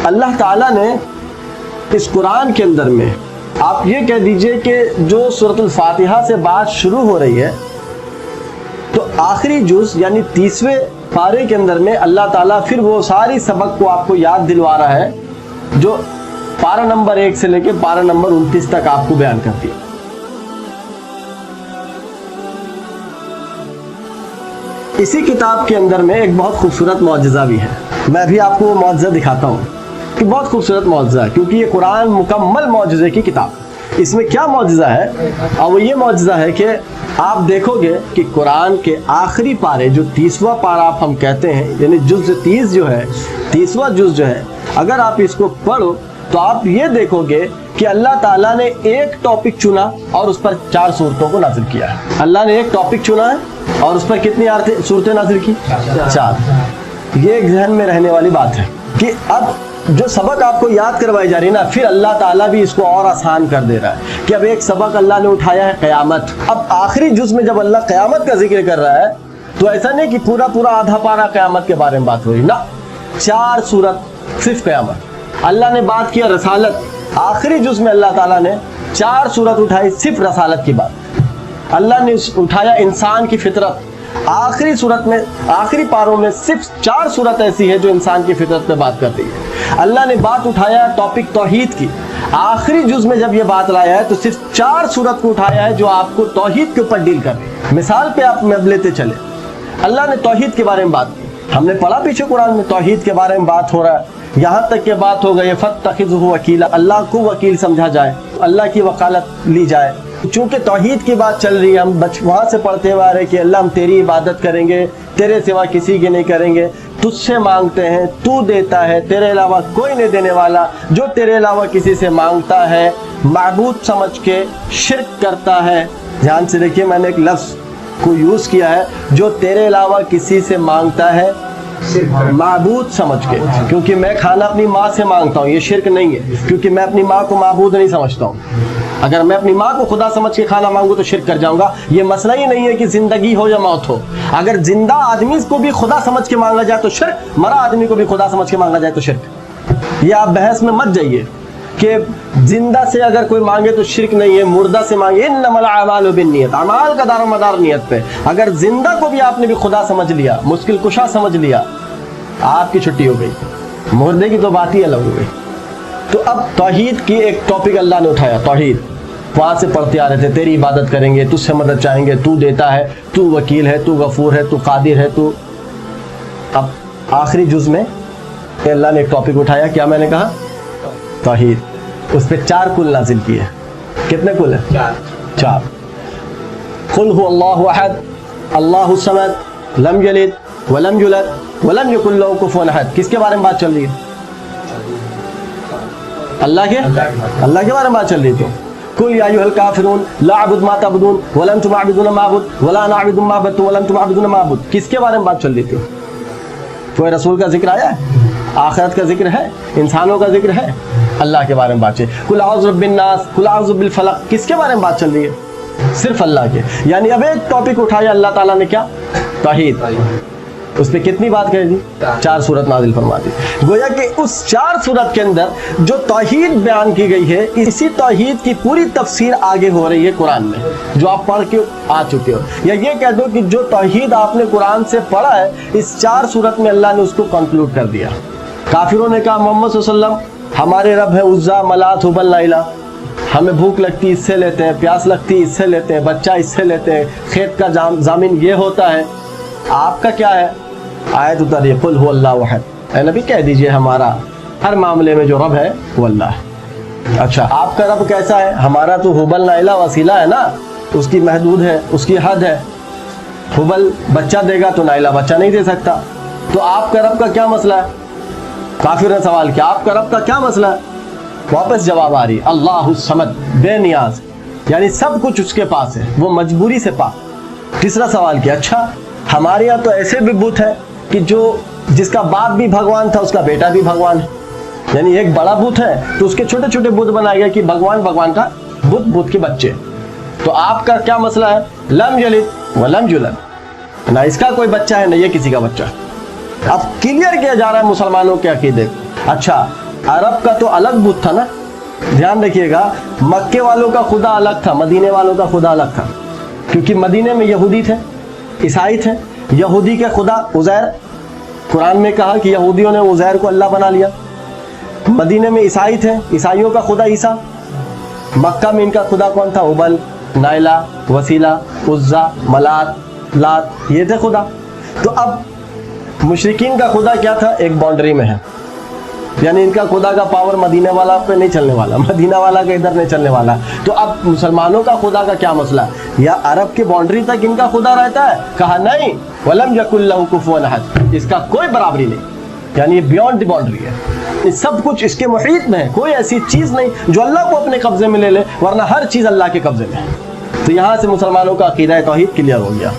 اللہ تعالیٰ نے اس قرآن کے اندر میں آپ یہ کہہ دیجئے کہ جو سورۃ الفاتحہ سے بات شروع ہو رہی ہے تو آخری جز یعنی 30ویں پارے کے اندر میں اللہ تعالیٰ پھر وہ ساری سبق کو آپ کو یاد دلوا رہا ہے جو پارہ نمبر 1 سے لے کے پارہ نمبر 29 تک آپ کو بیان کرتی ہے۔ اسی کتاب کے اندر میں ایک بہت خوبصورت معجزہ بھی ہے، میں بھی آپ کو وہ معجزہ دکھاتا ہوں کہ بہت خوبصورت معجزہ ہے، کیونکہ یہ قرآن مکمل معجزے کی کتاب ہے۔ اس میں کیا معجزہ ہے؟ اور وہ یہ معجزہ ہے کہ آپ دیکھو گے کہ قرآن کے آخری پارے جو 30واں پارہ آپ ہم کہتے ہیں، یعنی جز 30 جو ہے، 30واں جز جو ہے، اگر آپ اس کو پڑھو تو آپ یہ دیکھو گے کہ اللہ تعالیٰ نے ایک ٹاپک چنا اور اس پر 4 صورتوں کو نازل کیا ہے۔ اللہ نے ایک ٹاپک چنا ہے اور اس پر کتنی صورتیں نازل کی؟ 4۔ یہ ایک ذہن میں رہنے والی بات ہے کہ اب جو سبق آپ کو یاد کروائی جا رہی ہے نا، پھر اللہ تعالیٰ بھی اس کو اور آسان کر دے رہا ہے کہ اب ایک سبق اللہ نے اٹھایا ہے قیامت۔ اب آخری جز میں جب اللہ قیامت کا ذکر کر رہا ہے تو ایسا نہیں کہ پورا آدھا پارہ قیامت کے بارے میں بات ہو رہی، نہ، 4 صورت صرف قیامت۔ اللہ نے بات کیا رسالت، آخری جز میں اللہ تعالیٰ نے 4 صورت اٹھائی صرف رسالت کی بات۔ اللہ نے اٹھایا انسان کی فطرت، آخری صورت میں، آخری پاروں میں صرف 4 صورت ایسی ہے جو انسان کی فطرت پہ بات کرتی ہے۔ اللہ نے بات اٹھایا ٹاپک توحید کی، آخری جز میں جب یہ بات لایا ہے تو صرف 4 صورت کو اٹھایا ہے جو آپ کو توحید کے اوپر ڈیل کر رہی ہے۔ مثال پہ آپ اب لیتے چلے، اللہ نے توحید کے بارے میں بات کی، ہم نے پڑھا پیچھے قرآن میں توحید کے بارے میں بات ہو رہا ہے، یہاں تک کہ بات ہو گئی فاتخذہ وکیلا، اللہ کو وکیل سمجھا جائے، اللہ کی وکالت لی جائے۔ چونکہ توحید کی بات چل رہی ہے، ہم وہاں سے پڑھتے ہوئے آ رہے کہ اللہ ہم تیری عبادت کریں گے، تیرے سوا کسی کی نہیں کریں گے، تجھ سے مانگتے ہیں، تو دیتا ہے، تیرے علاوہ کوئی نہیں دینے والا، جو تیرے علاوہ کسی سے مانگتا ہے معبود سمجھ کے شرک کرتا ہے۔ دھیان سے دیکھیے، میں نے ایک لفظ کو یوز کیا ہے، جو تیرے علاوہ کسی سے مانگتا ہے معبود سمجھ کے، کیونکہ میں کھانا اپنی ماں سے مانگتا ہوں، یہ شرک نہیں ہے، کیونکہ میں اپنی ماں کو معبود نہیں سمجھتا ہوں۔ اگر میں اپنی ماں کو خدا سمجھ کے کھانا مانگوں تو شرک کر جاؤں گا۔ یہ مسئلہ ہی نہیں ہے کہ زندگی ہو یا موت ہو، اگر زندہ آدمی کو بھی خدا سمجھ کے مانگا جائے تو شرک، مرا آدمی کو بھی خدا سمجھ کے مانگا جائے تو شرک۔ یہ آپ بحث میں مت جائیے کہ زندہ سے اگر کوئی مانگے تو شرک نہیں ہے، مردہ سے مانگے، انما الاعمال بالنیت، اعمال کا دار و مدار نیت پہ۔ اگر زندہ کو بھی آپ نے بھی خدا سمجھ لیا، مشکل کشا سمجھ لیا، آپ کی چھٹی ہو گئی، مردے کی تو بات ہی الگ ہو گئی۔ تو اب توحید کی ایک ٹاپک اللہ نے اٹھایا، توحید، وہاں سے پڑھتے آ رہے تھے، تیری عبادت کریں گے، تجھ سے مدد چاہیں گے، تو دیتا ہے، تو وکیل ہے، تو غفور ہے، تو قادر ہے، تو۔ اب آخری جز میں اللہ نے ایک ٹاپک اٹھایا، کیا میں نے کہا؟ توحید۔ اس پہ 4 کل نازل کیے۔ کتنے کل ہیں؟ 4۔ قل هو اللہ احد اللہ الصمد لم یلد ولم یولد ولم یکن لہ کفوا احد۔ کس کے بارے میں بات چل رہی ہے؟ اللہ کے بارے میں بات چل رہی تھی۔ قل یا ایھا الکافرون لا اعبد ما تعبدون ولا انتم عابدون ما اعبد ولا انا عابد ما عبدتم ولا انتم عابدون ما اعبد۔ کس کے بارے میں بات چل رہی تھی؟ کوئی رسول کا ذکر آیا ہے؟ آخرت کا ذکر ہے؟ انسانوں کا ذکر ہے؟ اللہ کے بارے میں بات چل رہی ہے۔ قل اعوذ برب الناس، قل اعوذ بالفلق، کس کے بارے میں بات چل رہی ہے؟ صرف اللہ کے۔ یعنی اب ایک ٹاپک اٹھایا اللہ تعالیٰ نے، کیا؟ توحید۔ اس پہ کتنی بات کہی تھی؟ 4 صورت نازل فرما دی۔ گویا کہ اس 4 صورت کے اندر جو توحید بیان کی گئی ہے، اسی توحید کی پوری تفسیر آگے ہو رہی ہے قرآن میں، جو آپ پڑھ کے آ چکے ہو۔ یا یہ کہہ دو کہ جو توحید آپ نے قرآن سے پڑھا ہے، اس 4 صورت میں اللہ نے اس کو کنکلوڈ کر دیا۔ کافروں نے کہا محمد صلی اللہ علیہ وسلم ہمارے رب ہے عزا، منات، ہبل، نائلہ، ہمیں بھوک لگتی اس سے لیتے ہیں، پیاس لگتی اس سے لیتے ہیں، بچہ اس سے لیتے ہیں، کھیت کا ضامن یہ ہوتا ہے، آپ کا کیا ہے؟ آیت اتاری قل هو اللہ احد، اے نبی کہہ دیجئے ہمارا ہر معاملے میں جو رب ہے وہ اللہ ہے۔ اچھا، آپ کا رب کیسا ہے؟ ہمارا تو حبل نائلہ وسیلہ ہے نا، اس کی محدود ہے، اس کی حد ہے۔ حبل بچہ دے گا تو نائلہ بچہ نہیں دے سکتا، تو آپ کا رب کا کیا مسئلہ ہے؟ کافر نے سوال کیا، آپ کا رب کا کیا مسئلہ ہے؟ واپس جواب آ رہی، اللہ الصمد، بے نیاز، یعنی سب کچھ اس کے پاس ہے، وہ مجبوری سے پاک۔ تیسرا سوال کیا، اچھا ہمارے یہاں تو ایسے بھی بت ہے کہ جس کا باپ بھی بھگوان تھا اس کا بیٹا بھی بھگوان ہے، یعنی ایک بڑا بت ہے تو اس کے چھوٹے چھوٹے بت بنائے گئے کہ بھگوان کا بت کے بچے۔ تو آپ کا کیا مسئلہ ہے؟ لم یلد ولم یولد، نہ اس کا کوئی بچہ ہے نہ یہ کسی کا بچہ ہے۔ اب کلیئر کیا جا رہا ہے مسلمانوں کے عقیدے۔ اچھا، अरब का तो अलग बुत था ना, ध्यान रखिएगा, मक्के वालों का खुदा अलग था, मदीने वालों का खुदा अलग था, क्योंकि मदीने में यहूदी थे, ईसाई थे। यहूदी के खुदा उज़ैर, कुरान में कहा कि यहूदियों ने उज़ैर को अल्लाह बना लिया। मदीने में ईसाई थे, ईसाइयों का खुदा ईसा। मक्का में इनका खुदा कौन था? उबल, नाइला, वसीला, उज्जा, मलात, लात, ये थे खुदा। तो अब मुशरिकीन का खुदा क्या था? एक बाउंड्री में है, यानी इनका खुदा का पावर मदीना वाला पे नहीं चलने वाला, मदीना वाला के इधर नहीं चलने वाला। तो अब मुसलमानों का खुदा का क्या मसला? या अरब की बाउंड्री तक इनका खुदा रहता है? कहा नहीं, वलम यकुल लहू कुफुवन अहद, इसका कोई बराबरी नहीं, यानी ये बियॉन्ड द बाउंड्री है, ये सब कुछ इसके मुहीत में है, कोई ऐसी चीज़ नहीं जो अल्लाह को अपने कब्जे में ले ले, वरना हर चीज़ अल्लाह के कब्जे में है। तो यहाँ से मुसलमानों का अकीदा तौहीद क्लियर हो गया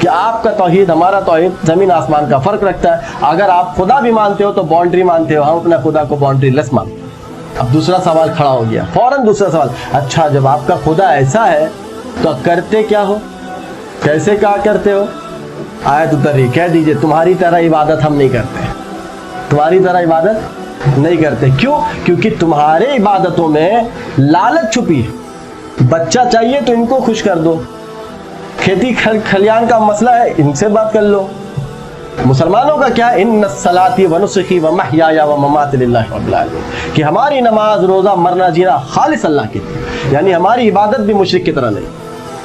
कि आपका तौहीद, हमारा तौहीद ज़मीन आसमान का फ़र्क रखता है। अगर आप खुदा भी मानते हो तो बाउंड्री मानते हो, हम अपने खुदा को बाउंड्री लेस मानते। अब दूसरा सवाल खड़ा हो गया, फौरन दूसरा सवाल, अच्छा जब आपका खुदा ऐसा है तो करते क्या हो, कैसे क्या करते हो? आयत उतरी, कह दीजिए तुम्हारी तरह इबादत हम नहीं करते, तुम्हारी तरह इबादत नहीं करते। क्यों? क्योंकि तुम्हारे इबादतों में लालच छुपी है। बच्चा चाहिए तो इनको खुश कर दो, खेती खलियान का मसला है, इनसे बात कर लो। मुसलमानों का क्या? इन्ना सलाती व नुस्खी व महयाया व ममाती लिल्लाहि रब्बिल आलमीन, कि हमारी नमाज, रोज़ा, मरना, जीना खालिस अल्लाह की, यानी हमारी इबादत भी मुशरिक की तरह नहीं।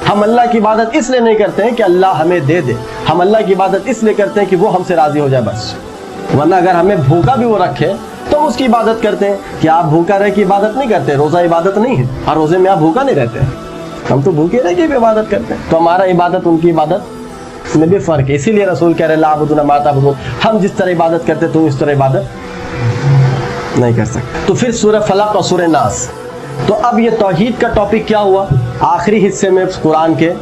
हम अल्लाह की इबादत इसलिए नहीं करते हैं कि अल्लाह हमें दे दे, हम अल्लाह की इबादत इसलिए करते हैं कि वो हमसे राज़ी हो जाए बस। वरना अगर हमें भूखा भी वो रखे तो हम उसकी इबादत करते हैं। कि आप भूखा रह की इबादत नहीं करते, रोज़ा इबादत नहीं है, हर रोज़े में आप भूखा नहीं रहते, हम तो भूखे रह के भी इबादत करते हैं। तो हमारा इबादत उनकी इबादत में भी फ़र्क है, इसीलिए रसूल कह रहे ला अबुदुना मा ताबुदून, हम जिस तरह इबादत करते तुम इस तरह इबादत नहीं कर सकते। तो फिर सूरह फलक और सूरह नास, तो अब ये तौहीद का टॉपिक क्या हुआ? आखिरी हिस्से में कुरान के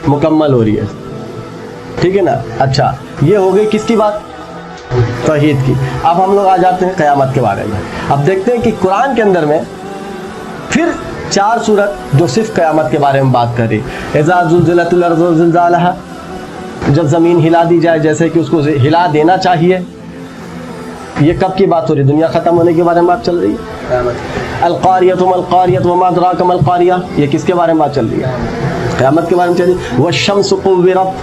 मुकम्मल हो रही है, ठीक है ना। अच्छा, ये हो गई किसकी बात? तौहीद की। अब हम लोग आ जाते हैं क़यामत के बारे में। अब देखते हैं कि कुरान के अंदर में फिर 4 सूरत जो सिर्फ क़यामत के बारे में बात कर रही। इज़ा ज़ुलज़िलतिल अर्ज़ु ज़िलज़ालहा, जब ज़मीन हिला दी जाए, जैसे कि उसको हिला देना चाहिए। ये कब की बात हो रही है? दुनिया ख़त्म होने के बारे में बात चल रही है। अल-क़ारियतु मल-क़ारियतु वमा अदराका मल-क़ारियह, ये किसके बारे में बात चल रही है? क़यामत के बारे में चल रही है। वश्शम्सु कुव्विरत,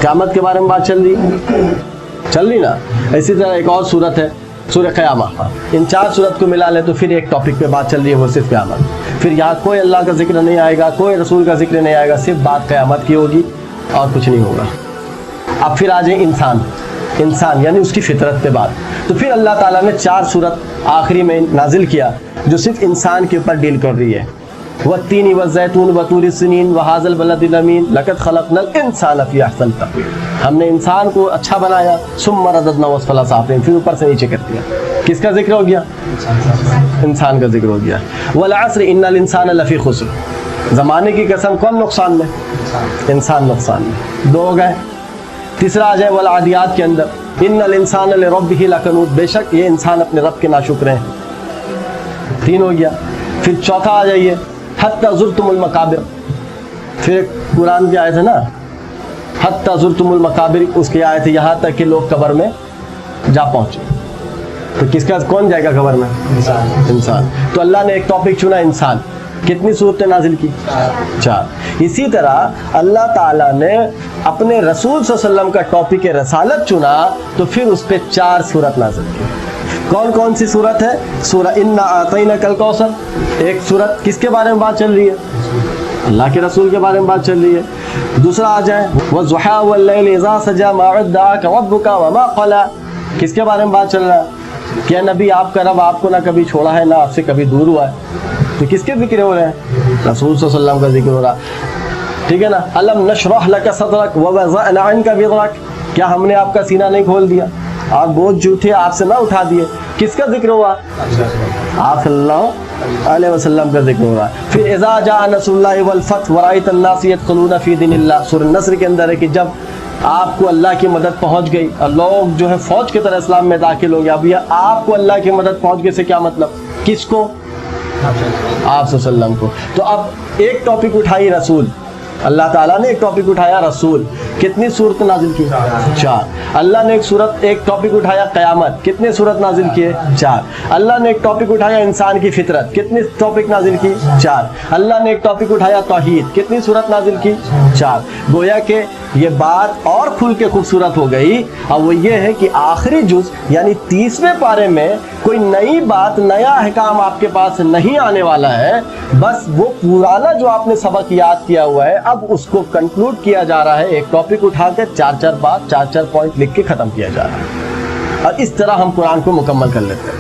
क़यामत के बारे में बात चल रही ना। इसी तरह एक और सूरत है सूरह क़यामा। इन 4 सूरत को मिला ले तो फिर एक टॉपिक पे बात चल रही है, वो सिर्फ क़यामत। फिर यहाँ कोई अल्लाह का जिक्र नहीं आएगा, कोई रसूल का जिक्र नहीं आएगा, सिर्फ बात क़यामत की होगी और कुछ नहीं होगा। अब फिर आ जाए इंसान यानी उसकी फितरत पे बात। तो फिर अल्लाह ताला ने 4 सूरत आखिरी में नाजिल किया जो सिर्फ इंसान के ऊपर डील कर रही है। वत्तीनी वज़ैतून वतूरि सिनीन वहाज़ल बलदिल अमीन लक़द खलक़नल इंसान फ़ी अहसन तक़वीम, हमने इंसान को अच्छा बनाया, सुम्मा रददनाहु अस्फ़ला साफ़िलीन, फिर ऊपर से नीचे कर दिया। किसका जिक्र हो गया? इंसान का जिक्र हो गया। वल अस्र इन्नल इंसान लफ़ी खुस्र, ज़माने की कसम कौन नुकसान में? इंसान नुकसान में। 2 हो गए। तीसरा आ जाए वल आदियात के अंदर, इन्नल इंसान लिरब्बिही लकनूद, बेशक ये इंसान अपने रब के नाशुक्र हैं। 3 हो गया। फिर चौथा आ जाइए हत्ता ज़ुरतुमुल मकाबिर, फिर कुरान की आयत है ना, हत्ता ज़ुरतुमुल मकाबिर, उसकी आयत है यहाँ तक कि लोग कब्र में जा पहुँचे। तो किसका कौन जाएगा कब्र में? इंसान। तो अल्लाह ने एक टॉपिक चुना इंसान। कितनी सूरतें नाजिल की? 4। इसी तरह अल्लाह ताला ने अपने रसूल सल्लल्लाहु अलैहि वसल्लम का टॉपिक रसालत चुना तो फिर उस पर 4 सूरत नाजिल की। कौन कौन सी सूरत है? सूरह इन्ना आतैनाकल कौसर, एक सूरत किसके बारे में बात चल रही है? अल्लाह के रसूल के बारे में बात चल रही है। दूसरा आ जाए वज़ुहा वल्लैलि इज़ा सजा मा वद्दअका रब्बुका वमा क़ला, किसके बारे में बात चल रहा है? क्या नबी आपका रब आपको ना कभी छोड़ा है ना आपसे कभी दूर हुआ है। तो किसके जिक्र हो रहे हैं? रसूल सल्लल्लाहु अलैहि वसल्लम का जिक्र हो रहा, ठीक है ना। अलम नशरह लका सदरक व वज़अना अन्का विज़रक, क्या हमने आपका सीना नहीं खोल दिया और बोझ जूठे आपसे ना उठा दिए। किसका जिक्र हुआ? आप सल्लल्लाहु अलैहि वसल्लम का जिक्र हो रहा है। फिर इज़ा जाअ नस्रुल्लाहि वल फतह व रअयतन नास यदखुलूना फी दीनिल्लाह, सूरह नस्र के अंदर है कि जब आपको अल्लाह की मदद पहुंच गई और लोग जो है फौज की तरह इस्लाम में दाखिल हो गया। अब यह आपको अल्लाह की मदद पहुंच गई से क्या मतलब? किसको? आप सल्लल्लाहु को। तो अब एक टॉपिक उठाई रसूल, अल्लाह ताला ने एक टॉपिक उठाया रसूल कितनी सूरत नाजिल की? 4। अल्लाह ने एक टॉपिक उठाया क़यामत, कितने सूरत नाजिल किए? 4। अल्लाह ने एक टॉपिक उठाया इंसान की फितरत, कितनी टॉपिक नाजिल की? 4। अल्लाह ने एक टॉपिक उठाया तौहीद, कितनी सूरत नाजिल की? 4। गोया कि ये बात और खुल के खूबसूरत हो गई। अब वो ये है कि आखिरी जुज यानी 30वें पारे में कोई नई बात, नया अहकाम आपके पास नहीं आने वाला है, बस वो पुराना जो आपने सबक याद किया हुआ है अब उसको कंक्लूड किया जा रहा है। एक टॉपिक उठाकर 4-4 बात, 4-4 पॉइंट लिख के ख़त्म किया जा रहा है, और इस तरह हम कुरान को मुकम्मल कर लेते हैं।